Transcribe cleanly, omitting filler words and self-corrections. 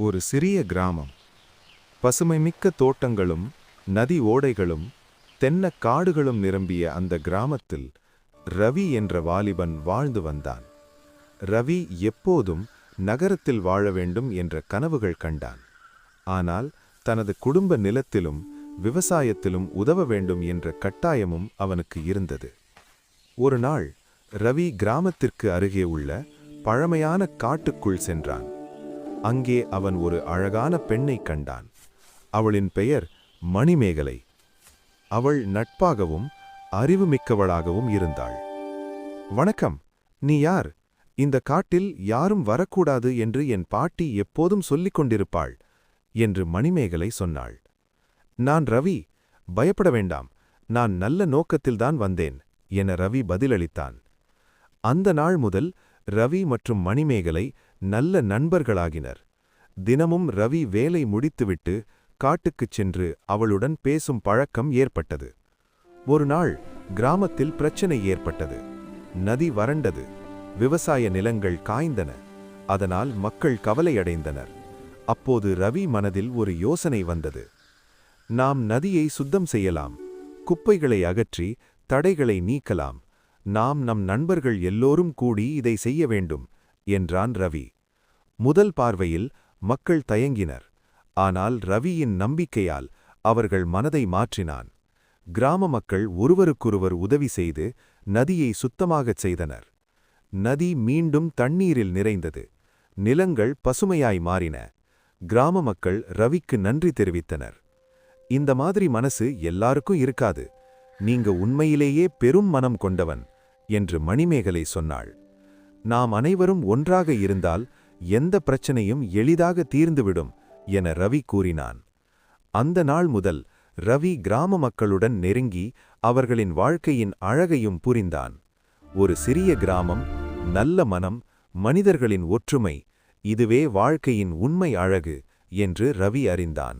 ஒரு சிறிய கிராமம். பசுமைமிக்க தோட்டங்களும் நதி ஓடைகளும் தென்னக் காடுகளும் நிரம்பிய அந்த கிராமத்தில் ரவி என்ற வாலிபன் வாழ்ந்து வந்தான். ரவி எப்போதும் நகரத்தில் வாழ வேண்டும் என்ற கனவுகள் கண்டான். ஆனால் தனது குடும்ப நிலத்திலும் விவசாயத்திலும் உதவ வேண்டும் என்ற கட்டாயமும் அவனுக்கு இருந்தது. ஒரு நாள் ரவி கிராமத்திற்கு அருகே உள்ள பழமையான காட்டுக்குள் சென்றான். அங்கே அவன் ஒரு அழகான பெண்ணை கண்டான். அவளின் பெயர் மணிமேகலை. அவள் நட்பாகவும் அறிவுமிக்கவளாகவும் இருந்தாள். "வணக்கம், நீ யார்? இந்த காட்டில் யாரும் வரக்கூடாது என்று என் பாட்டி எப்போதும் சொல்லிக் கொண்டிருப்பாள்" என்று மணிமேகலை சொன்னாள். "நான் ரவி, பயப்பட வேண்டாம், நான் நல்ல நோக்கத்தில்தான் வந்தேன்" என ரவி பதிலளித்தான். அந்த நாள் முதல் ரவி மற்றும் மணிமேகலை நல்ல நண்பர்களாகினர். தினமும் ரவி வேலை முடித்துவிட்டு காட்டுக்குச் சென்று அவளுடன் பேசும் பழக்கம் ஏற்பட்டது. ஒரு நாள் கிராமத்தில் பிரச்சனை ஏற்பட்டது. நதி வறண்டது, விவசாய நிலங்கள் காய்ந்தன. அதனால் மக்கள் கவலையடைந்தனர். அப்போது ரவி மனதில் ஒரு யோசனை வந்தது. "நாம் நதியை சுத்தம் செய்யலாம், குப்பைகளை அகற்றி தடைகளை நீக்கலாம். நாம் நம் நண்பர்கள் எல்லோரும் கூடி இதை செய்ய வேண்டும்" என்றான் ரவி. முதல் பார்வையில் மக்கள் தயங்கினர். ஆனால் ரவியின் நம்பிக்கையால் அவர்கள் மனதை மாற்றினான். கிராம மக்கள் ஒருவருக்கொருவர் உதவி செய்து நதியை சுத்தமாகச் செய்தனர். நதி மீண்டும் தண்ணீரில் நிறைந்தது. நிலங்கள் பசுமையாய் மாறின. கிராம மக்கள் ரவிக்கு நன்றி தெரிவித்தனர். "இந்த மாதிரி மனசு எல்லாருக்கும் இருக்காது. நீங்க உண்மையிலேயே பெரும் மனம் கொண்டவன்" என்று மணிமேகலை சொன்னாள். "நாம் அனைவரும் ஒன்றாக இருந்தால் எந்த பிரச்சனையும் எளிதாக தீர்ந்துவிடும்" என ரவி கூறினான். அந்த நாள் முதல் ரவி கிராம மக்களுடன் நெருங்கி அவர்களின் வாழ்க்கையின் அழகையும் புரிந்தான். ஒரு சிறிய கிராமம், நல்ல மனம், மனிதர்களின் ஒற்றுமை, இதுவே வாழ்க்கையின் உண்மை அழகு என்று ரவி அறிந்தான்.